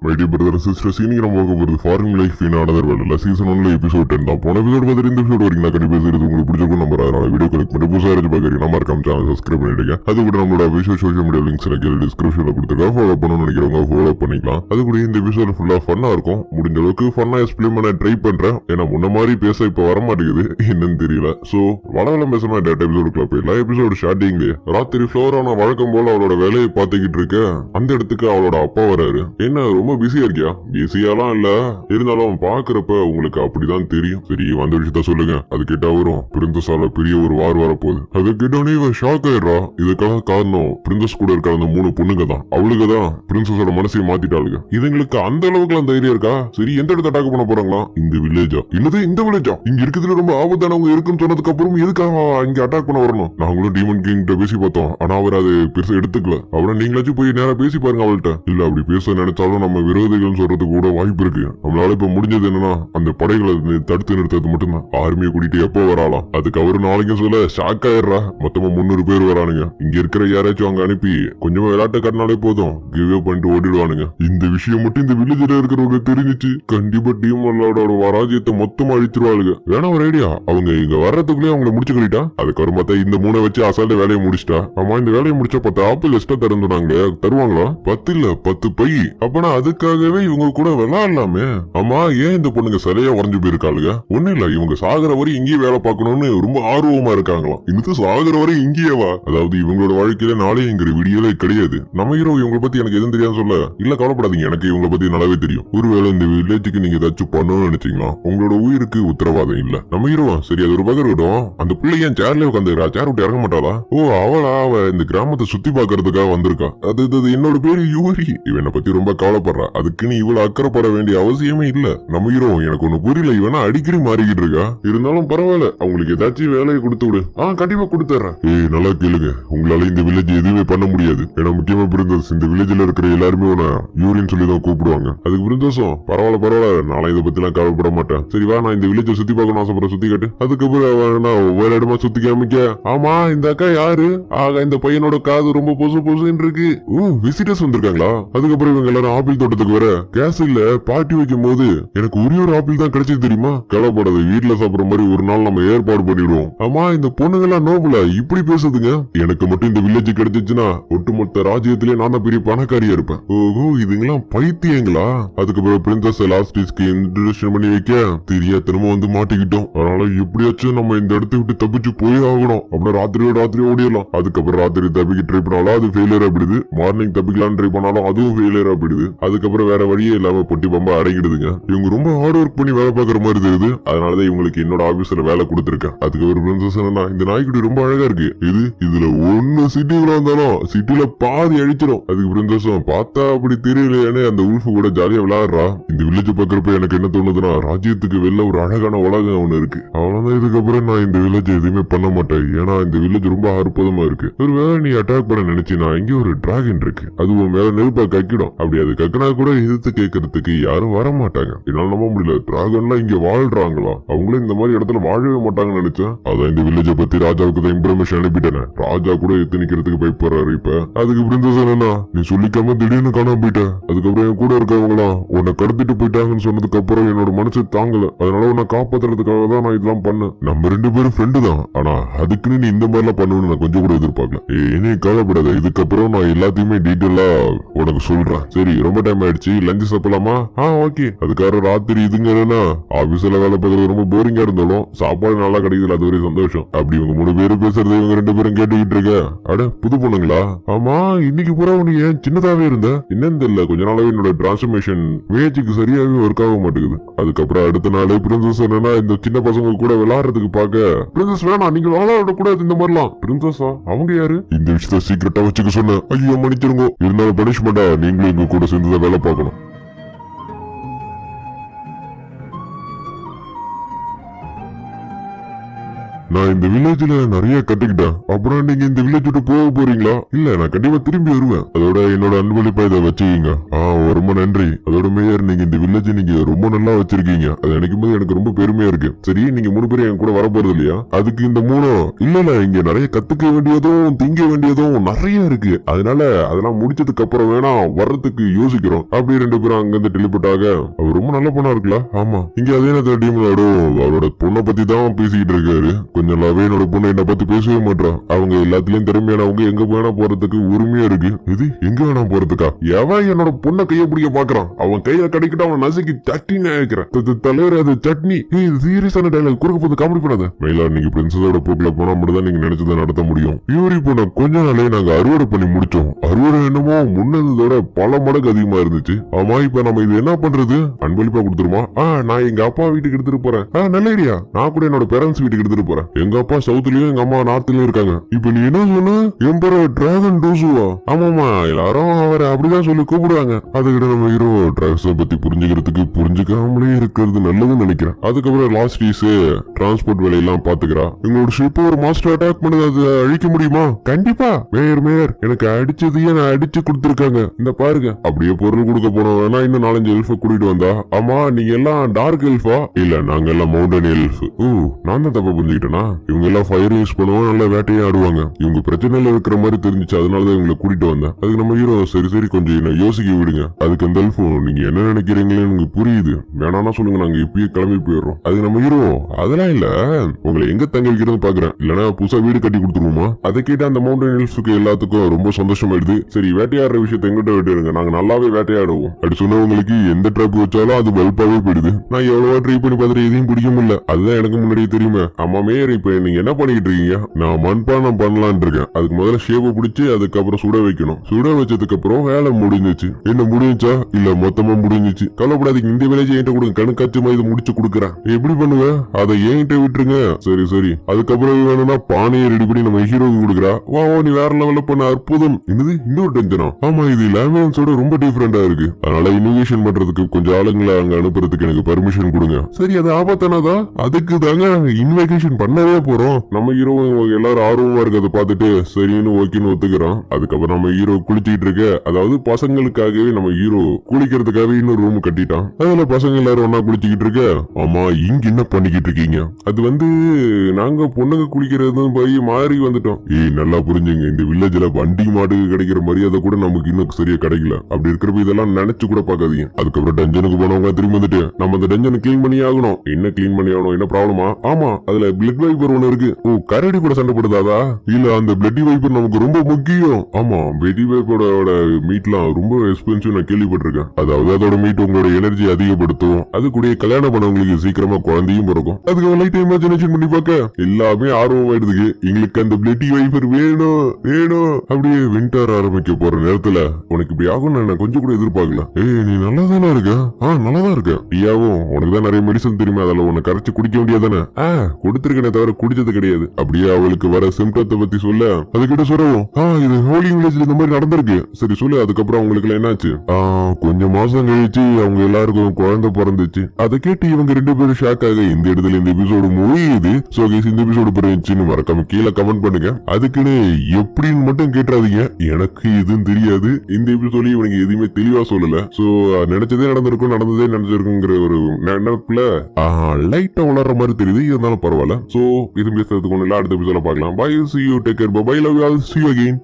My dear brother sisters, இன்னைக்கு நம்ம பார்க்க போகிறது foreign life in another world season 1 episode 10 தான். போன எபிசோட் பார்த்துட்டு இந்த எபிசோட் வரைக்கும் நான் கண்டிப்பாக பேசுறது உங்களுக்கு பிடிச்சிருக்கும் நம்பர். அதனால வீடியோ கலெக்ட் பண்ணி புதுசாக இருந்து பார்க்குறீங்க நம்ம இருக்காம சேனல் சப்ஸ்கிரைப் பண்ணிடுங்க. அது கூட நம்மளோட சோஷியல் மீடியா லிங்க்ஸ் எனக்கு டிஸ்கிரிப்ஷனில் கொடுத்துருக்கா. ஃபாலோ பண்ணணும்னு நினைக்கிறவங்க ஃபாலோ பண்ணிக்கலாம். அது கூட இந்த எபிசோட் ஃபுல்லாக ஃபன்னாக இருக்கும். முடிஞ்ச அளவுக்கு ஃபன்னாக எக்ஸ்பிளைன் பண்ண ட்ரை பண்ணுறேன். ஏன்னா முன்ன மாதிரி பேச இப்போ வர மாட்டேங்குது, என்னன்னு தெரியல. ஸோ வளவளம் பேசாம டேட்டா எபிசோடுக்குள்ள போயிடலாம். எபிசோடு ஸ்டார்டிங்லேயே ராத்திரி ஃப்ளோரான வழக்கம் போல அவளோட வேலையை பார்த்துக்கிட்டு இருக்க அந்த இடத்துக்கு அவளோட அப்பா வராரு. என்ன ரொம்ப பிஸியா இருக்கியா? பிஸியாலாம் இல்ல, இருந்தாலும் பாக்குறப்ப உங்களுக்கு அப்படிதான் தெரியும். சரி வந்த விஷயத்த சொல்லுங்க. அது கேட்டா வரும் பிரின்சஸால பெரிய ஒரு வார் வரப்போகுது. அதை கேட்டோன்னே இவன் ஷாக் ஆயிடுறா. இதுக்காக காரணம் பிரின்சஸ் கூட இருக்க அந்த 3 பொண்ணுங்க தான். அவளுக்கு தான் பிரின்சஸோட மனசையை மாத்திட்டாளுங்க. இதுங்களுக்கு அந்த அளவுக்கு தைரியம் இருக்கா? சரி எந்த இடத்த அட்டாக் பண்ண போறாங்களா? இந்த வில்லேஜா? இல்லது இந்த வில்லேஜா? இங்க இருக்கிறதுல ரொம்ப ஆபத்தானவங்க இருக்குன்னு சொன்னதுக்கு அப்புறம் எதுக்காக இங்க அட்டாக் பண்ண வரணும்? நாங்களும் டீமன் கிங் கிட்ட பேசி பார்த்தோம், ஆனா அவர் அது பெருசா எடுத்துக்கல. அவரை நீங்களாச்சும் போய் நேரா பேசி பாருங்க அவள்கிட்ட. இல்ல அப்படி பேச நினைச்சாலும் நம்ம விரோதிகள் சொல்றதுக்கு கூட வாய்ப்பு இருக்கு. நம்மளால இப்ப முடிஞ்சது என்னன்னா அந்த படைகளை தடுத்து நிறுத்தது மட்டும்தான். ஆர்மியை கூட்டிட்டு எப்போ வராலாம்? அதுக்கு அவரு நாளைக்கு சொல்ல ஷாக் ஆயிடுறா. மொத்தமா 300 பேர் வரானுங்க. இங்க இருக்கிற யாராச்சும் அங்க அனுப்பி கொஞ்சமா விளையாட்ட கட்டினாலே போதும், கிவ் பண்ணிட்டு ஓடிடுவானுங்க. இந்த விஷயம் மட்டும் இந்த வில்லேஜ்ல இருக்கிறவங்க தெரிஞ்சிச்சு கண்டிப்பா டீமோட ராஜ்யத்தை மொத்தமா அழிச்சிருவாளுங்க. வேணா ஒரு ஐடியா, அவங்க இங்க வர்றதுக்குள்ளே அவங்களை முடிச்சு கழிட்டா அதுக்கப்புறம் பார்த்தா இந்த 3 வச்சு அசால்ட்ட வேலையை முடிச்சிட்டா. ஆமா இந்த வேலையை முடிச்சா 10 ஆப்பிள் எக்ஸ்ட்ரா தருந்தாங்களே, தருவாங்களா? 10 இல்ல 10 பை. அப்பனா அதுக்காகவே இவங்க கூட விளையாடலாமே. ஆமா ஏன் இந்த பொண்ணுங்க சிலையா உறைஞ்சு போயிருக்காளுங்க? ஒண்ணு இல்ல, இவங்க சாகர வரை இங்கேயே வேலை பார்க்கணும்னு ரொம்ப ஆர்வமா இருக்காங்களாம். இன்னும் சாகர வரை இங்கேயேவா? அதாவது இவங்களோட வாழ்க்கையில நாளைங்கிற விடியலே கிடையாது. நம்ம ஹீரோ இவங்களை பத்தி எனக்கு எதுவும் தெரியாது சொல்ல. இல்ல கவலைப்படாதீங்க, எனக்கு இவங்களை பத்தி நல்லாவே தெரியும். ஒருவேளை இந்த வில்லேஜுக்கு நீங்க ஏதாச்சும் பண்ணணும்னு நினைச்சீங்களா உங்களோட உயிருக்கு உத்தரவாதம் இல்ல. நம்ம ஹீரோ சரி அது ஒரு பகர் விடும். அந்த பிள்ளை ஏன் சேர்ல உட்காந்துக்கிறா? சேர் விட்டு இறங்க மாட்டாளா? ஓ அவளா? அவ இந்த கிராமத்தை சுத்தி பாக்குறதுக்காக வந்திருக்கா. அது என்னோட பேரு யூரி. இவனை பத்தி ரொம்ப கவலைப்படுறா. அதுக்குன்னு இவ்வளவு அக்கறைப்பட வேண்டிய அவசியமே இல்ல. நம்ம ஹீரோ எனக்கு ஒண்ணு புரியல, இவனா அடிக்கடி மாறிக்கிட்டு இருக்கா. இருந்தாலும் பரவாயில்ல, அவங்களுக்கு ஏதாச்சும் வேலையை கொடுத்து விடு. கண்டிப்பா கொடுத்துறேன். ஏய் நல்லா கேளுங்க, உங்களால இந்த வில்லேஜ் எதுவுமே பண்ண முடியாது. ஏன்னா முக்கியமா பிரிந்தஸ் இந்த வில்லேஜ்ல இருக்கிற எல்லாருமே உன யூரின்னு சொல்லி தான் கூப்பிடுவாங்க. அதுக்கு பிரிந்தஸும் பரவாயில்ல நாளை இதை பத்தி எல்லாம் கவலைப்பட மாட்டேன். சரி வா நான் இந்த வில்லேஜை சுத்தி பார்க்கணும் ஆசைப்படுற, சுத்தி காட்டு. அதுக்கப்புறம் ஒவ்வொரு இடமா சுத்தி காமிக்க. ஆமா இந்த அக்கா யாரு? இந்த பையனோட காது ரொம்ப பொசுன்னு இருக்கு. விசிட்டர்ஸ் வந்திருக்காங்களா? அதுக்கப்புறம் இவங்க எல்லாரும் ஆப்பிள் தோட்டத்துக்கு வர கேஸ் இல்ல பாட்டி வைக்கும் போது எனக்கு ஒரே ஒரு ஆப்பிள் தான் கிடைச்சது தெரியுமா? கவலைப்படாது, வீட்டுல சாப்பிடுற மாதிரி ஒரு நாள் நம்ம ஏற்பாடு பண்ணிடுவோம். ஆமா இந்த பொண்ணுங்க எல்லாம் நோபுல இப்படி பேசுதுங்க. எனக்கு மட்டும் இந்த வில்லேஜ் கிடைச்சிச்சுன்னா ஒட்டுமொத்த ராஜ்யத்திலே நான் தான் பெரிய பணக்காரியா இருப்பேன். ஓஹோ இதுங்கெல்லாம் பைத்தியங்களா? அதுக்கப்புறம் பிரின்சஸ் லாஸ்டிஸ்க்கு இன்ட்ரோடக்ஷன் பண்ணி வைக்க தெரியாதனமா வந்து மாட்டிக்கிட்டோம். அதனால எப்படியாச்சும் நம்ம இந்த இடத்தை விட்டு தப்பிச்சு போய் ஆகணும். அப்படின்னா ராத்திரி ஓடிடலாம். அதுக்கப்புறம் ராத்திரி தப்பிக்க ட்ரை பண்ணாலும் அது ஃபெயிலியர் ஆகிடுது. மார்னிங் தப்பிக்கலாம் ட்ரை பண்ணாலும் அதுவும் ஃபெயிலியர் ஆகிடுது. அதுக்கப்புறம் வேற வழியே இல்லாம பொட்டி பம்ப அடங்கிடுதுங்க. இவங்க ரொம்ப ஹார்ட் ஒர்க் பண்ணி வேலை பார்க்குற மாதிரி தெரியுது. அதனாலதான் இவங்களுக்கு என்னோட ஆபீஸ்ல வேலை கொடுத்துருக்கேன். அதுக்கு ஒரு பிரின்சஸ் இந்த நாய்க்குட்டி ரொம்ப அழகா இருக்கு. இதுல ஒண்ணு சிட்டிக்குள்ள வந்தாலும் சிட்டில பாதி அழிச்சிடும். அதுக்கு பிரின்சஸும் பார்த்தா அப்படி தெரியலையானே அந்த உல்ஃபு கூட ஜாலியா விளையாடுறா. இந்த வில்லேஜ் பாக்குறப்ப எனக்கு என்ன தோணுதுன்னா ராஜ்யத்துக்கு வெளில ஒரு அழகான உலகம் ஒண்ணு இருக்கு. அவ்வளவுதான். இதுக்கப்புறம் நான் இந்த வில்லேஜ் எதுவுமே பண்ண மாட்டேன். ஏன்னா இந்த வில்லேஜ் ரொம்ப அற்புதமா இருக்கு. ஒருவேளை நீ அட்டாக் பண்ண நினைச்சினா இங்க ஒரு டிராகன் இருக்கு, அது உன் மேல நெருப்பா கக்கிடும். அப்படி அது கக்கினா கூட எதிர்த்து கேட்கறதுக்கு யாரும் வர மாட்டாங்க. என்னால நம்ப முடியல, டிராகன்லாம் இங்க வாழ்றாங்களா? அவங்களும் இந்த மாதிரி இடத்துல வாழவே மாட்டாங்கன்னு நினைச்சேன். அதான் இந்த வில்லேஜ பத்தி ராஜாவுக்கு தான் இன்ஃபர்மேஷன் அனுப்பிட்டேன். ராஜா கூட எத்து நிக்கிறதுக்கு பயப்படுறாரு இப்ப. அதுக்கு பிரின்சஸ் என்னன்னா நீ சொல்லிக்காம திடீர்னு காணாம போயிட்ட. அதுக்கப்புறம் என் கூட இருக்கவங்களாம் உன்னை கடத்திட்டு போயிட்டாங்கன்னு சொன்னதுக்கு அப்புறம் என்னோட மனசு தாங்கல. அதனால உன்னை காப்பாத்துறதுக்காக தான் நான் இதெல்லாம் பண்ணேன். நம்ம 2 பேரும் ஃப்ரெண்டு தான், ஆனா அதுக்குன்னு நீ இந்த மாதிரிலாம் பண்ணுன்னு நான் கொஞ்சம் கூட எதிர்பார்க்கல. இனி கவலைப்படாத, இதுக்கப்புறம் நான் எல்லாத்தையுமே டீட்டெயிலா உனக்கு சொல்றேன். சரி ரொம்ப டைம் ஆயிடுச்சு, லஞ்ச் சாப்பிடலாமா? ஓகே. அதுக்காக ராத்திரி இதுங்க என்னன்னா ஆபீஸ்ல வேலை பார்க்கறது ரொம்ப போரிங்கா இருந்தாலும் சாப்பாடு நல்லா கிடைக்குதுல, அது ஒரு சந்தோஷம். அப்படி இவங்க 3 பேரும் பேசுறது இவங்க 2 பேரும் கேட்டுக்கிட்டு இருக்க. அட புது பொண்ணுங்களா? ஆமா இன்னைக்கு பூரா நீ ஏன் சின்னதாவே இருந்த? என்னன்னு தெரியல, கொஞ்ச நாளாவே என்னோட டிரான்ஸ்ஃபர்மேஷன் மேஜிக்கு சரியாவே ஒர்க் ஆக மாட்டேங்குது. அதுக்கப்புறம் அடுத்த நாள் பிரின்சஸ் என்னன்னா இந்த சின்ன பசங்க கூட விளையாடுறதுக்கு பாக்க, பிரின்சஸ் வேணாம் நீங்க விளையாட கூடாது இந்த மாதிரிலாம். பிரின்சஸா? அவங்க யாரு? இந்த விஷயத்த சீக்கிரட்டா வச்சுக்க சொன்ன. ஐயோ மன்னிச்சிருங்க, இருந்தாலும் பனிஷ்மெண்டா நீங்களும் எங்க கூட சேர்ந்து வேலை பார்க்கணும். நான் இந்த வில்லேஜ்ல நிறைய கத்துக்கிட்டேன். அப்புறம் நீங்க இந்த வில்லேஜ் விட்டு போக போறீங்களா? இல்ல, நான் கண்டிப்பா திரும்பி வருவேன். அதோட என்னோட அன்பளிப்பா இதை வச்சுக்கீங்க. ரொம்ப நன்றி. அதோட மேயர், நீங்க இந்த வில்லேஜ் நீங்க ரொம்ப நல்லா வச்சிருக்கீங்க. அதை நினைக்கும் போது எனக்கு ரொம்ப பெருமையா இருக்கு. சரி, நீங்க 3 பேரும் என் கூட வர போறது இல்லையா? அதுக்கு இந்த 3 இல்ல இங்க நிறைய கத்துக்க வேண்டியதும் திங்க வேண்டியதும் நிறைய இருக்கு. அதனால அதெல்லாம் முடிச்சதுக்கு அப்புறம் வேணா வர்றதுக்கு யோசிக்கிறோம். அப்படி 2 பேரும் அங்கிருந்து டெலிபோர்ட் ஆக, அவர் ரொம்ப நல்ல பொண்ணா இருக்குல்ல? ஆமா. இங்க அதே நேரத்தில் டீம்லாடும் அவரோட பொண்ணை பத்தி தான் பேசிக்கிட்டு இருக்காரு. கொஞ்சம் நாளாவே என்னோட பொண்ணு என்ன பத்தி பேசவே மாட்டான். அவங்க எல்லாத்துலயும் திறமையானவங்க, எங்க வேணா போறதுக்கு உரிமையா இருக்கு. இது எங்க வேணா போறதுக்கா? எவன் என்னோட பொண்ணை கைய பிடிக்க பாக்குறான், அவன் கையில கிடைக்கிட்டு அவன் நசுக்கி சட்னி ஆயிக்கிறேன். தலைவர் அது சட்னி. சீரியஸான டைலாக் குறுக்க போது காமெடி பண்ணாத. மயிலா, நீங்க பிரின்சஸோட போக்குல போனா மட்டும் தான் நீங்க நினைச்சதை நடத்த முடியும். பியூரி போன கொஞ்ச நாளே நாங்க அறுவடை பண்ணி முடிச்சோம். அறுவடை என்னமோ முன்னதோட பல மடங்கு அதிகமா இருந்துச்சு. ஆமா, இப்ப நம்ம இது என்ன பண்றது? அன்பளிப்பா கொடுத்துருமா? நான் எங்க அப்பா வீட்டுக்கு எடுத்துட்டு போறேன். நல்ல ஐடியா. நான் கூட என்னோட பேரண்ட்ஸ் வீட்டுக்கு எடுத்துட்டு போறேன். எங்க அப்பா சவுத்லயும் எங்க அம்மா நார்த்லயும் இருக்காங்க. இப்ப நீ என்ன சொன்ன? எம்பரர் டிராகன் டூசுவா? ஆமாமா, எல்லாரும் அவரை அப்படிதான் சொல்லி கூப்பிடுவாங்க. அதுக்கிட்ட நம்ம ஹீரோ டிராகன்ஸை பத்தி புரிஞ்சுக்காமலே இருக்கிறது நல்லதுன்னு நினைக்கிறேன். அதுக்கப்புறம் லாஸ்ட் டீஸ் டிரான்ஸ்போர்ட் வேலையெல்லாம் பாத்துக்கிறா. எங்களோட ஷிப் ஒரு மாஸ்டர் அட்டாக் பண்ணது, அதை அழிக்க முடியுமா? கண்டிப்பா. மேயர் எனக்கு அடிச்சதையே நான் அடிச்சு கொடுத்துருக்காங்க. இந்த பாருங்க. அப்படியே பொருள் கொடுக்க போனோம்னா இன்னும் 4-5 எல்ஃப கூட்டிட்டு வந்தா. ஆமா, நீங்க எல்லாம் டார்க் எல்ஃபா? இல்ல, நாங்க எல்லாம் மவுண்டன் எல்ஃப். நான் தான் தப்பா புரிஞ்சுக்கிட்டேனா? இவங்க எல்லாம் ஃபயர் யூஸ் பண்ணுவாங்க, நல்லா வேட்டையே ஆடுவாங்க. இவங்க பிரச்சனையில இருக்கிற மாதிரி தெரிஞ்சிச்சு, அதனாலதான் இவங்களை கூட்டிட்டு வந்தேன். அதுக்கு நம்ம ஹீரோ சரி கொஞ்சம் என்ன யோசிக்க விடுங்க. அதுக்கு அந்த எல்ஃபும் நீங்க என்ன நினைக்கிறீங்களேன்னு எனக்கு புரியுது, வேணானா சொல்லுங்க, நாங்க இப்பயே கிளம்பி போயிடுறோம். அதுக்கு நம்ம ஹீரோ அதெல்லாம் இல்ல, உங்களை எங்க தங்க வைக்கிறது பாக்குறேன், இல்லன்னா புதுசா வீடு கட்டி கொடுத்துருவோமா? அதை கேட்டு அந்த மவுண்டன் எல்ஃபுக்கு எல்லாத்துக்கும் ரொம்ப சந்தோஷமாயிடுது. சரி, வேட்டையாடுற விஷயத்தை எங்கிட்ட விட்டுருங்க, நாங்க நல்லாவே வேட்டையாடுவோம். அப்படி சொன்னவங்களுக்கு எந்த ட்ராப் வச்சாலும் அது வெல்பாவே போயிடுது. நான் எவ்வளவோ ட்ரை பண்ணி பார்த்துட்டு எதையும் பிடிக்க முடியல. அதுதான் எனக்கு முன்னாடியே தெரியுமே. ஆமா மேயர், இப்ப நீங்க என்ன பண்ணிக்கிட்டு இருக்கீங்க? நான் மண்பானம் பண்ணலான் இருக்கேன். அதுக்கு முதல்ல ஷேவை பிடிச்சி அதுக்கப்புறம் சுட வைக்கணும். சுட வச்சதுக்கு அப்புறம் வேலை முடிஞ்சிச்சு. என்ன முடிஞ்சா? இல்ல மொத்தமா முடிஞ்சிச்சு. கவலைப்படாதீங்க, இந்த வில்லேஜ் என்கிட்ட கொடுங்க, கணக்காச்சுமா இதை முடிச்சு கொடுக்குறேன். எப்படி பண்ணுவ? அதை என்கிட்ட விட்டுருங்க. சரி. அதுக்கப்புறம் வேணும்னா பானையை ரெடி பண்ணி நம்ம ஹீரோக்கு கொடுக்குறா. வா நீ வேற லெவல்ல பண்ண, அற்புதம். என்னது இன்னொரு டென்ஷனா? ஆமா, இது லேமியன்ஸோட ரொம்ப டிஃபரெண்டா இருக்கு. அதனால இனோவேஷன் பண்றதுக்கு கொஞ்சம் ஆளுங்களை அங்க அனுப்புறதுக்கு எனக்கு பர்மிஷன் கொடுங்க. சரி, அது ஆபத்தானதா? அதுக்கு தாங்க இன்வெகேஷன் பண்ணவே போறோம். நம்ம ஹீரோ எல்லாரும் ஆர்வமா இருக்கிறத பார்த்துட்டு சரின்னு ஓகேன்னு ஒத்துக்கிறான். அதுக்கப்புறம் நம்ம ஹீரோ குளிச்சுட்டு இருக்க, அதாவது பசங்களுக்காகவே நம்ம ஹீரோ குளிக்கிறதுக்காகவே இன்னொரு ரூம் கட்டிட்டான். அதுல பசங்க எல்லாரும் ஒன்னா குளிச்சுக்கிட்டு இருக்க. ஆமா, இங்க என்ன பண்ணிக்கிட்டு இருக்கீங்க? அது வந்து நாங்க பொண்ணுங்க குளிக்கிறது போய் மாறி வந்துட்டோம். நல்லா புரிஞ்சுங்க, இந்த வில்லேஜ்ல வண்டி மாட்டுக்கு கிடைக்கிற மரியாதை கூட நமக்கு இன்னும் சரியா கிடைக்கல. அப்படி இருக்கிறப்ப இதெல்லாம் நினைச்சு கூட பாக்காதீங்க. அதுக்கப்புறம் டஞ்சனுக்கு போனவங்க திரும்பி வந்துட்டு, நம்ம அந்த டஞ்சனை கிளீன் பண்ணி ஆகணும். என்ன கிளீன் பண்ணி ஆகணும்? என்ன ப்ராப்ளமா? ஆமா, அதுல பிளட் வைப்பர் ஒண்ணு இருக்கு. கரடி கூட சண்டை போடுதாதா? இல்ல, அந்த பிளட் வைப்பர் நமக்கு ரொம்ப முக்கியம். ஆமா, பிளட் வைப்பரோட மீட்லாம் ரொம்ப எக்ஸ்பென்சிவ், நான் கேள்விப்பட்டிருக்கேன். அதாவது அதோட மீட் உங்களோட எனர்ஜி அதிகப்படுத்தும். அது கூட கல்யாணம் பண்ணவங்களுக்கு சீக்கிரமா குழந்தையும் பிறக்கும். அதுக்கு லைட் இமேஜினேஷன் பண்ணி பார்க்க எல்லாமே ஆர்வமாயிடுது. எங்களுக்கு அந்த பிளட் வைப்பர் வேணும். அப்படியே வின்டர் ஆரம்பிக்க போற நேரத்துல உனக்கு இப்படி ஆகும் நான் கொஞ்சம் கூட எதிர்பார்க்கல. நீ நல்லா தானே இருக்க? நல்லாதான் இருக்க. ஐயாவும் உனக்கு தான் நிறைய மெடிசன் தெரியுமா, அதில் உன்னை கரைச்சு குடிக்க வேண்டியதானே? கொடுத்திருக்கேனே தவிர குடிச்சது கிடையாது. அப்படியே அவளுக்கு வர சிம்டத்தை பத்தி சொல்ல, அதுக்கிட்ட சொல்லவும், இது ஹோலி வில்லேஜ்ல இந்த மாதிரி நடந்திருக்கு. சரி சொல்லு. அதுக்கப்புறம் அவங்களுக்கு எல்லாம் என்னாச்சு? கொஞ்சம் மாசம் கழிச்சு அவங்க எல்லாருக்கும் குழந்தை பிறந்துச்சு. அதை கேட்டு இவங்க 2 பேரும் ஷாக் ஆக இந்த இடத்துல இந்த எபிசோடு முடியுது. சோ கைஸ், இந்த எபிசோடு பிறந்துச்சுன்னு மறக்காம கீழே கமெண்ட் பண்ணுங்க. அதுக்குன்னு எப்படின்னு மட்டும் கேட்டுறாதீங்க, எனக்கு எதுவும் தெரியாது. இந்த எபிசோட இவனுக்கு எதுவுமே தெளிவா சொல்லல. சோ நினைச்சதே நடந்ததே நினைச்சிருக்குங்கிற ஒரு நினைப்புல லைட்டா உளற மாதிரி தெரியுது. இருந்தாலும் பரவாயில்ல. சோ இது பேசுறதுக்கு ஒண்ணு இல்ல, அடுத்த எபிசோட பார்க்கலாம். Bye, see you, take care, bye, love you all, see you again.